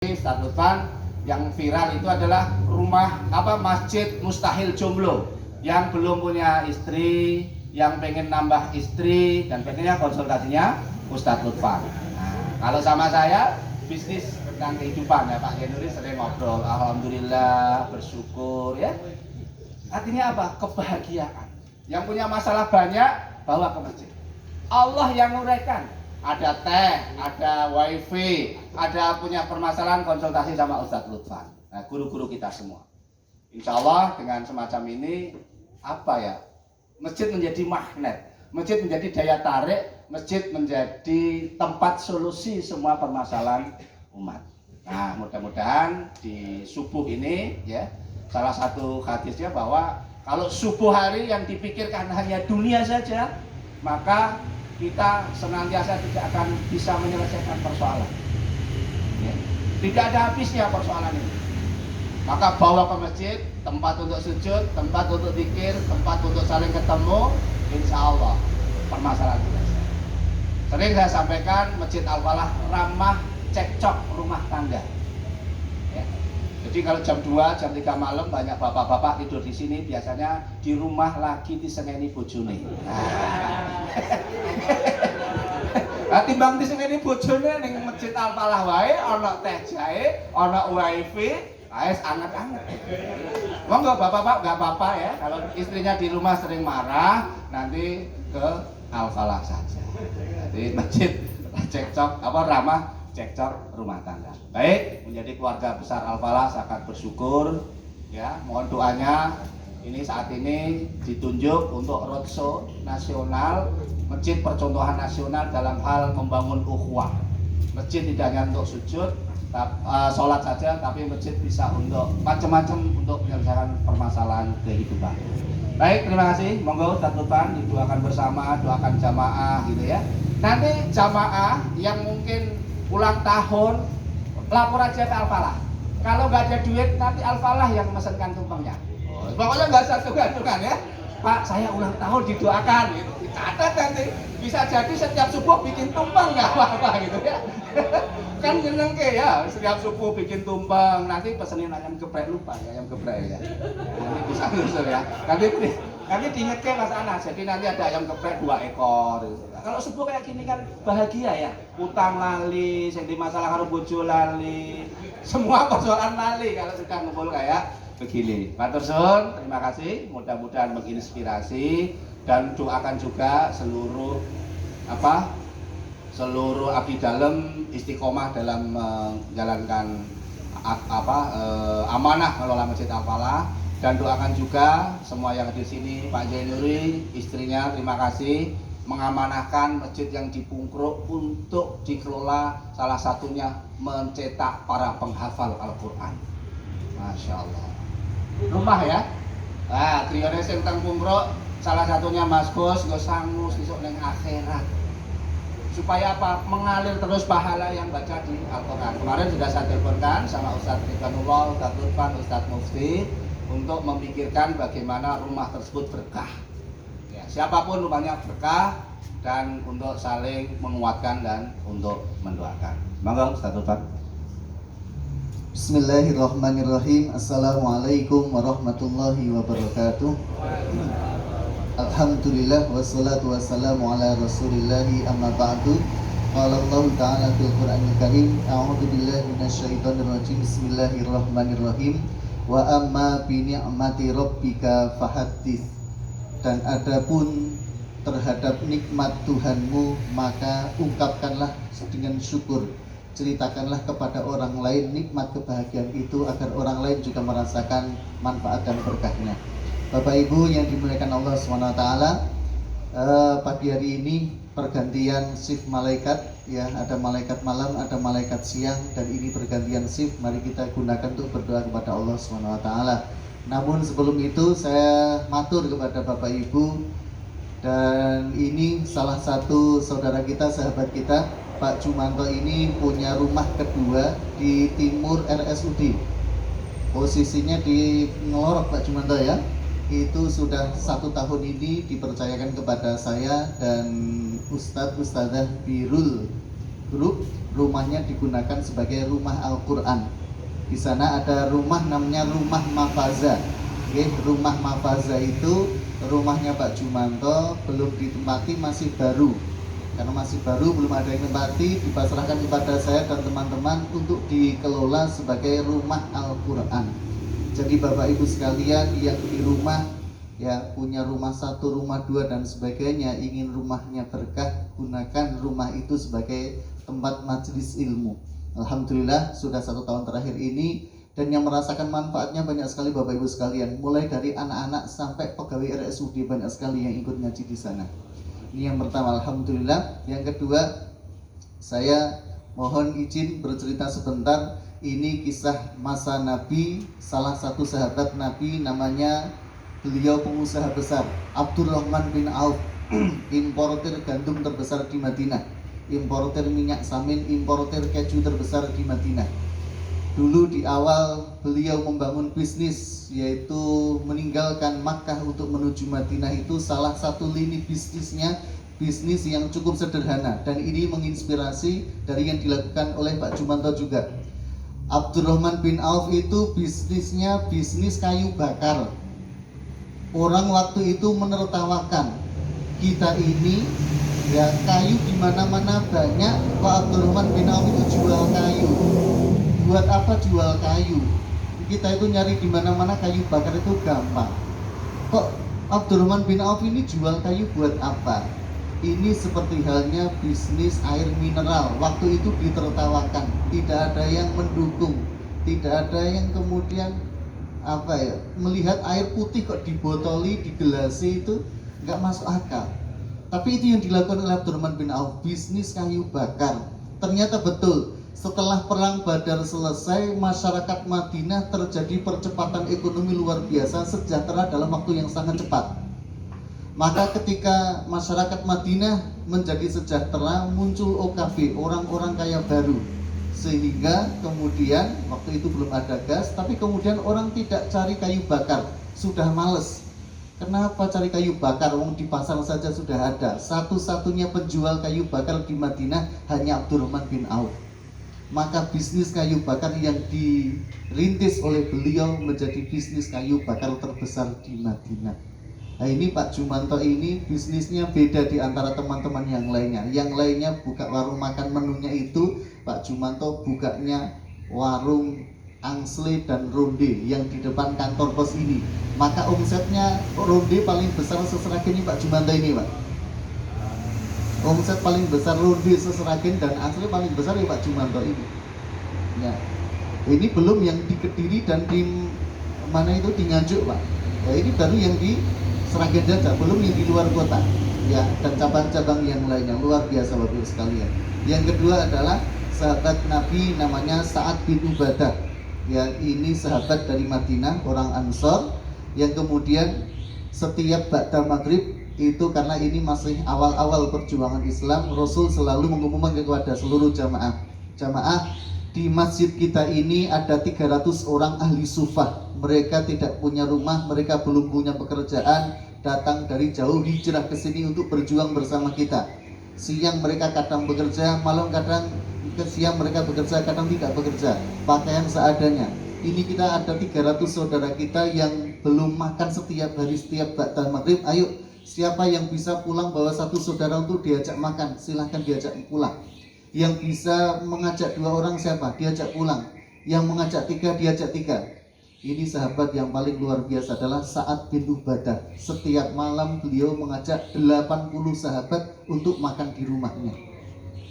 Ustaz Lutfan, yang viral itu adalah masjid mustahil jomblo yang belum punya istri, yang pengen nambah istri dan pengennya konsultasinya Ustaz Lutfan. Nah, kalau sama saya bisnis tentang kehidupan ya Pak Yenuri sering ngobrol, alhamdulillah, bersyukur ya. Artinya apa? Kebahagiaan. Yang punya masalah banyak bawa ke masjid. Allah yang nguraikan. Ada teh, ada wifi, ada punya permasalahan konsultasi sama Ustadz Lutfan. Nah, guru-guru kita semua. Insya Allah dengan semacam ini masjid menjadi magnet, masjid menjadi daya tarik, masjid menjadi tempat solusi semua permasalahan umat. Nah, mudah-mudahan di subuh ini ya, salah satu hadisnya bahwa kalau subuh hari yang dipikirkan hanya dunia saja, maka kita senantiasa tidak akan bisa menyelesaikan persoalan ya. Tidak ada habisnya persoalan ini. Maka bawa ke masjid, tempat untuk sujud, tempat untuk zikir, tempat untuk saling ketemu, insya Allah permasalahan selesai. Sering saya sampaikan, Masjid Al-Falah ramah cekcok rumah tangga ya. Jadi kalau jam 2, jam 3 malam banyak bapak-bapak tidur di sini, biasanya di rumah lagi disengeni bojone. Nah, timbang disengeni bojone ning Masjid Al-Falah wae ana teh jahe, ana wifi, wis anget-anget. Monggo bapak-bapak enggak apa-apa ya, kalau istrinya di rumah sering marah, nanti ke Al-Falah saja. Jadi masjid cekcok ramah cekcok rumah tangga. Baik, menjadi keluarga besar Al-Falah sangat bersyukur ya, mohon doanya. Ini saat ini ditunjuk untuk roadshow nasional, masjid percontohan nasional dalam hal membangun ukhuwah. Masjid tidak hanya untuk sujud, sholat saja, tapi masjid bisa untuk macam-macam untuk menyelesaikan permasalahan kehidupan. Baik, terima kasih. Monggo Ustaz Lutfan didoakan bersama, doakan jamaah gitu ya. Nanti jamaah yang mungkin ulang tahun lapor aja ke Al-Falah. Kalau nggak ada duit nanti Al-Falah yang mesenkan tumpengnya. Pokoknya nggak usah sungkan-sungkan ya. Pak, saya ulang tahun didoakan gitu. Dicatat nanti. Bisa jadi setiap subuh bikin tumpeng nggak apa-apa gitu ya. Kan nyeneng ya, setiap subuh bikin tumpeng. Nanti pesenin ayam geprek, lupa ya ayam geprek ya. Nanti bisa nusul ya. Nanti diingetkan Mas Anas. Jadi nanti ada ayam geprek 2 ekor. Gitu. Kalau subuh kayak gini kan bahagia ya. Utang lali, sing di masalah karo bojo lali. Semua persoalan lali kalau sudah ngumpul kayak begini. Matur suwun, terima kasih. Mudah-mudahan menginspirasi dan doakan juga seluruh abdi dalam istiqomah dalam menjalankan amanah mengelola Masjid Al-Falah, dan doakan juga semua yang di sini, Pak Yenuri, istrinya, terima kasih mengamanahkan masjid yang di Pungkruk untuk dikelola, salah satunya mencetak para penghafal Al-Quran. Masya Allah. Rumah ya. Nah, triyone sing teng Pungkruk salah satunya Mas Gus nggo sangu sesuk ning akhirat. Supaya apa? Mengalir terus pahala yang baca di Al-Quran. Kemarin sudah saya teleponkan sama Ustadz Ridwanullah, Ustadz Lutfan, Ustadz Mufti untuk memikirkan bagaimana rumah tersebut berkah. Ya, siapapun rumahnya berkah, dan untuk saling menguatkan dan untuk mendoakan. Monggo Ustadz Lutfan. Bismillahirrahmanirrahim. Assalamualaikum warahmatullahi wabarakatuh. Alhamdulillah wassalatu wassalamu ala rasulillahi amma ba'du. Qala Allah ta'ala fil Qur'anil Karim, a'udzu billahi minasyaitonir rajim. Bismillahirrahmanirrahim. Wa amma bi ni'mati rabbika fahaddits. Dan adapun terhadap nikmat Tuhanmu, maka ungkapkanlah dengan syukur. Ceritakanlah kepada orang lain nikmat kebahagiaan itu agar orang lain juga merasakan manfaat dan berkahnya. Bapak Ibu yang dimuliakan Allah SWT, pagi hari ini pergantian shift malaikat ya, ada malaikat malam, ada malaikat siang, dan ini pergantian shift. Mari kita gunakan untuk berdoa kepada Allah SWT. Namun sebelum itu saya matur kepada Bapak Ibu, dan ini salah satu saudara kita, sahabat kita, Pak Jumanto ini punya rumah kedua di timur RSUD. Posisinya di Ngelorok Pak Jumanto ya. Itu sudah 1 tahun ini dipercayakan kepada saya dan Ustadzah Birul Group rumahnya digunakan sebagai rumah Al-Quran. Di sana ada rumah namanya rumah Mafaza. Oke, rumah Mafaza itu rumahnya Pak Jumanto, belum ditempati, masih baru. Karena masih baru, belum ada yang tempati, dipasrahkan kepada saya dan teman-teman untuk dikelola sebagai rumah Al-Quran. Jadi Bapak Ibu sekalian yang di rumah, ya punya rumah 1, rumah 2 dan sebagainya, ingin rumahnya berkah, gunakan rumah itu sebagai tempat majelis ilmu. Alhamdulillah sudah 1 tahun terakhir ini, dan yang merasakan manfaatnya banyak sekali Bapak Ibu sekalian. Mulai dari anak-anak sampai pegawai RSUD banyak sekali yang ikut ngaji di sana. Ini yang pertama, alhamdulillah. Yang kedua, saya mohon izin bercerita sebentar. Ini kisah masa Nabi, salah satu sahabat Nabi, namanya beliau pengusaha besar, Abdurrahman bin Auf, importer gandum terbesar di Madinah, importer minyak samin, importer keju terbesar di Madinah. Dulu di awal beliau membangun bisnis, yaitu meninggalkan Makkah untuk menuju Madinah, itu salah satu lini bisnisnya, bisnis yang cukup sederhana, dan ini menginspirasi dari yang dilakukan oleh Pak Jumanto juga. Abdurrahman bin Auf itu bisnisnya bisnis kayu bakar. Orang waktu itu menertawakan, kita ini ya kayu di mana-mana banyak, Pak Abdurrahman bin Auf itu jual kayu. Buat apa jual kayu? Kita itu nyari di mana-mana kayu bakar itu gampang. Kok Abdurrahman bin Auf ini jual kayu buat apa? Ini seperti halnya bisnis air mineral. Waktu itu ditertawakan, tidak ada yang mendukung, tidak ada yang kemudian melihat air putih kok dibotoli, digelasi, itu nggak masuk akal. Tapi itu yang dilakukan oleh Abdurrahman bin Auf, bisnis kayu bakar. Ternyata betul, setelah perang Badar selesai, masyarakat Madinah terjadi percepatan ekonomi luar biasa, sejahtera dalam waktu yang sangat cepat. Maka ketika masyarakat Madinah menjadi sejahtera, muncul OKB, orang-orang kaya baru. Sehingga kemudian waktu itu belum ada gas, tapi kemudian orang tidak cari kayu bakar, sudah males. Kenapa cari kayu bakar? Wong di pasar saja sudah ada. Satu-satunya penjual kayu bakar di Madinah hanya Abdurrahman bin Auf. Maka bisnis kayu bakar yang dirintis oleh beliau menjadi bisnis kayu bakar terbesar di Madinah. Nah ini Pak Jumanto ini bisnisnya beda di antara teman-teman yang lainnya. Yang lainnya buka warung makan, menunya itu Pak Jumanto bukanya warung angsle dan ronde yang di depan kantor pos ini. Maka omsetnya ronde paling besar seseragen ini Pak Jumanto ini, Pak. Omset paling besar ronde seseragen dan angsle paling besar ya Pak Jumanto ini. Ya. Ini belum yang di Kediri dan di mana itu di Nganjuk, Pak. Ya ini baru yang di Seragen saja, belum yang di luar kota. Ya, dan cabang-cabang yang lainnya luar biasa Bapak Ibu sekalian. Yang kedua adalah sahabat Nabi namanya Sa'ad bin Ubadah. Ya, ini sahabat dari Madinah, orang Ansor, yang kemudian setiap ba'da maghrib itu, karena ini masih awal-awal perjuangan Islam, Rasul selalu mengumumkan kepada seluruh jamaah, di masjid kita ini ada 300 orang ahli sufah. Mereka tidak punya rumah, mereka belum punya pekerjaan, datang dari jauh hijrah ke sini untuk berjuang bersama kita. Siang mereka kadang bekerja, malam kadang siang mereka bekerja, kadang tidak bekerja, pakaian seadanya. Ini kita ada 300 saudara kita yang belum makan setiap hari, setiap ba'da maghrib. Ayo, siapa yang bisa pulang bawa satu saudara untuk diajak makan, silahkan diajak pulang. Yang bisa mengajak 2 orang siapa? Diajak pulang. Yang mengajak 3, diajak 3. Ini sahabat yang paling luar biasa adalah Sa'ad bin Ubadah. Setiap malam beliau mengajak 80 sahabat untuk makan di rumahnya.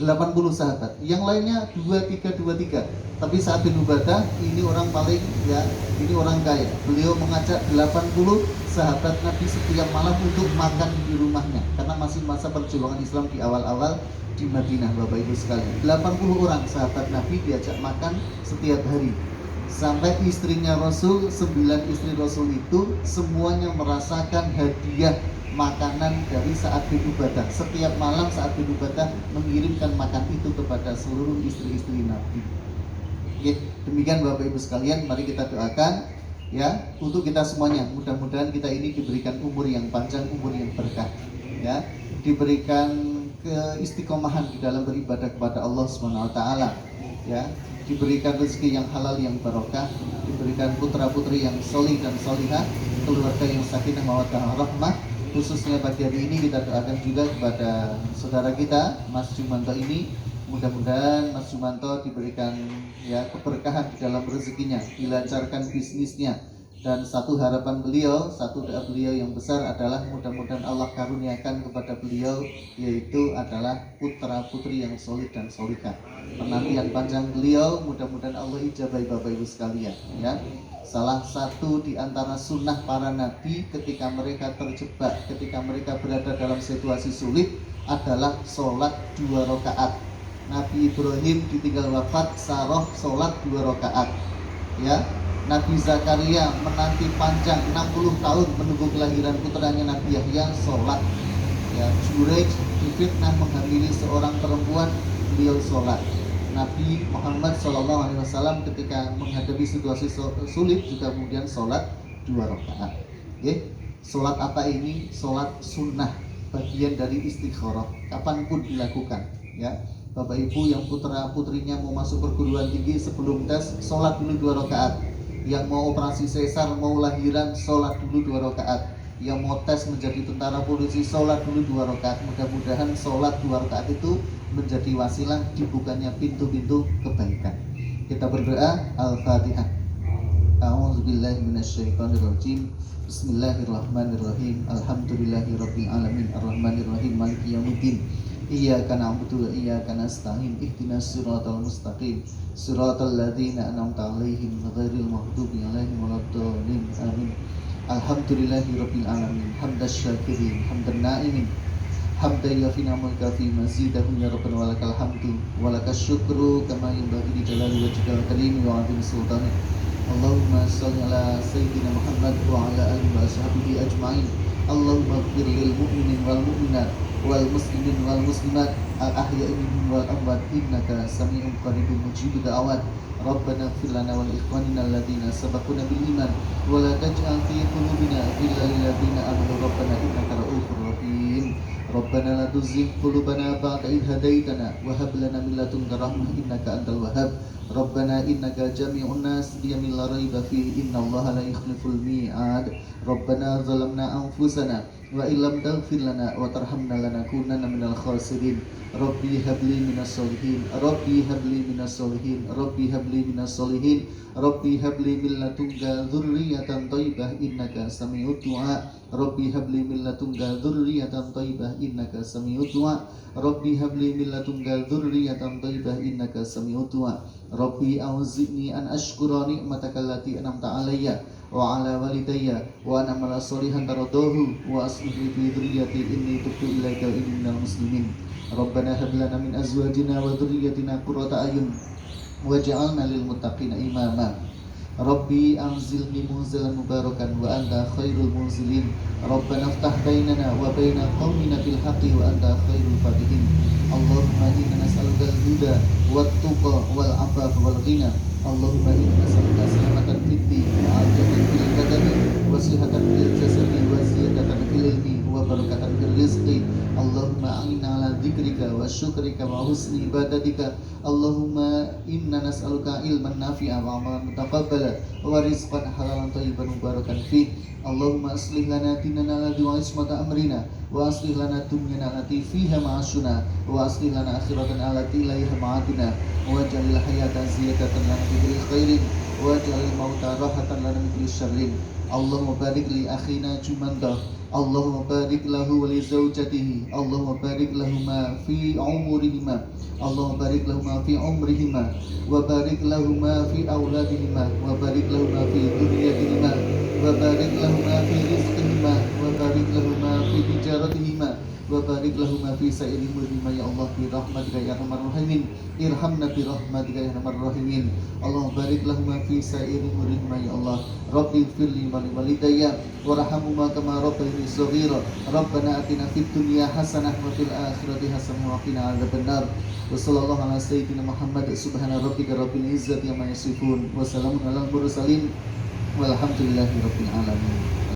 80 sahabat. Yang lainnya 2-3. Tapi Sa'ad bin Ubadah ini orang paling, ya, ini orang kaya. Beliau mengajak 80 sahabat Nabi setiap malam untuk makan di rumahnya. Karena masih masa perjuangan Islam di awal-awal di Madinah Bapak Ibu sekalian. 80 orang sahabat Nabi diajak makan setiap hari. Sampai istrinya Rasul, 9 istri Rasul itu semuanya merasakan hadiah makanan dari Sa'ad bin Ubadah. Setiap malam Sa'ad bin Ubadah mengirimkan makan itu kepada seluruh istri-istri Nabi. Oke, demikian Bapak Ibu sekalian, mari kita doakan ya untuk kita semuanya. Mudah-mudahan kita ini diberikan umur yang panjang, umur yang berkah, ya, diberikan keistiqomahan di dalam beribadah kepada Allah Subhanahu wa taala, ya. Diberikan rezeki yang halal yang barokah, diberikan putra-putri yang solih dan solihah, keluarga yang sakinah mawaddah warahmah. Khususnya pagi hari ini kita doakan juga kepada saudara kita Mas Jumanto ini, mudah-mudahan Mas Jumanto diberikan ya keberkahan di dalam rezekinya, dilancarkan bisnisnya. Dan satu harapan beliau, satu doa beliau yang besar adalah mudah-mudahan Allah karuniakan kepada beliau, yaitu adalah putra-putri yang solid dan solihah. Penantian panjang beliau, mudah-mudahan Allah ijabai Bapak Ibu sekalian, ya. Salah satu di antara sunnah para nabi ketika mereka terjebak, ketika mereka berada dalam situasi sulit adalah sholat 2 rakaat. Nabi Ibrahim ditinggal wafat, Sarah sholat 2 rakaat, ya. Nabi Zakaria menanti panjang 60 tahun menunggu kelahiran putranya Nabi Yahya, sholat, ya. Juraij difitnah menghamili seorang perempuan, beliau sholat. Nabi Muhammad SAW ketika menghadapi situasi sulit juga kemudian sholat 2 rakaat. Okay? Sholat apa ini? Sholat sunnah, bagian dari istikharah, kapanpun dilakukan, ya. Bapak Ibu yang putra putrinya mau masuk perguruan tinggi, sebelum tes sholat dulu 2 rakaat. Yang mau operasi sesar, mau lahiran, sholat dulu 2 rakaat. Yang mau tes menjadi tentara polisi, sholat dulu 2 rakaat. Mudah-mudahan sholat 2 rakaat itu menjadi wasilah dibukanya pintu-pintu kebaikan. Kita berdoa. Al-Fatihah. A'udzubillahi minasyaitonirrajim. Bismillahirrahmanirrahim. Alhamdulillahirabbil alamin arrahmanirrahim maliki yaumiddin. Iyyaka na'budu wa iyyaka nasta'in. Ihdinas siratal mustaqim. Siratal ladzina an'amta 'alaihim ghairil maghdubi 'alaihim waladdallin. Amin. Alhamdulillahirabbil alamin. Hamdasy syakirin, hamdan na'imin. Hamdan yafina mulka fi mazidahu ya rabbana walakal hamdu walakas syukru kama yanbaghi li jalali wajhikal karim wa 'azimi sultanik. Allahumma shalli ala sayyidina Muhammad wa ala alihi wa sahbihi ajma'in. Allahumma ighfir lil mu'minin wal mu'minat wal muslimin wal muslimat al ahya'i minhum wal amwat innaka sami'un qaribun mujibud da'awat. Rabbana ighfir lana wa li ikhwanina alladhina sabaquna bil iman wa la taj'al fi qulubina ghillan lil ladzina amanu rabbana innaka ra'ufur rahim. Rabbana la tuzigh qulubana ba'da idh hadaitana wa hab lana min ladunka rahmah innaka antal wahhab. Rabbana innaka jami'un nas liyawmin la raiba fihi innallaha la yukhliful mi'ad. Rabbana zalamna anfusana wa illam taghfir lana wa tarhamna lanakunanna minal khasirin. Rabbi habli minas solihin, Rabbi habli minas solihin, Rabbi habli minas solihin, Rabbi habli min ladunka dzurriyyatan thayyibah innaka sami'ud du'a. Rabbi habli min ladunka dzurriyyatan thayyibah innaka sami'ud du'a. Rabbi habli min ladunka dzurriyyatan thayyibah innaka sami'ud du'a. Rabbi auzi'ni an ashkura ni'mataka allati an'amta 'alayya wa 'ala walidayya wa an amala sholihan taradahu wa aslih li fi dzurriyyati inni tubtu ilaika wa inni minal muslimin. Rabbana hab lana min azwajina wa dzurriyyatina qurrata a'yun waj'alna lil muttaqina imama. Rabbi anzilni munzalan mubarakan wa anta khairul munzilin. Rabbana iftah bainana wa baina qaumina bil haqqi wa anta khairul fatihin. Allahumma inna nas'aluka al-huda wat tuqa wal 'afafa wal ghina. Allahumma inna nas'aluka salamatan fid din wa 'afiyatan fil badani wa sihhatan fil jasadi wa ziyadatan fil ilmi wa barakatan fil rizqi. Allahumma a'inna ala dzikrika wa syukrika wa husni ibadatika. Allahumma inna nas'aluka ilman nafi'a wa 'amalan mutaqabbala wa rizqan halalan thayyiban mubarakan fi. Allahumma aslih lana dinana alladhi wa ismata amrina wa aslih lana dunyana allati fiha ma'ashuna wa aslih lana akhiratana allati ilaiha ma'aduna wa jalil hayata ziyadatan lana fi kulli khairin wa jalil mauta rahatan lana min kulli syarrin. Allahumma barik li akhina Jumanto. Allahumma barik lahu wa li zawjatihi. Allahumma barik lahuma fi umurihima. Allahumma barik lahuma fi umrihima wa barik lahuma fi auladihima wa barik lahuma fi dzurriyyatihima wa barik lahuma fi rizqihima wa barik lahuma fi tijaratihima wa barik lahuma fi sa'iri umurihima ya Allah bi rahmatika ya arhamar rahimin. Irhamna bi rahmatika ya arhamar rahimin. Allahumma barik lahuma fi sa'iri umurihima ya Allah. Rabbi ighfirli wa li walidayya warhamhuma kama rabbayani shaghira. Rabbana atina fid dunya hasanah wa fil akhirati hasanah wa qina adzabannar. Wa sallallahu ala sayyidina Muhammad subhana rabbika rabbil izzati amma yasifun wa salamun alal mursalin walhamdulillahi rabbil alamin.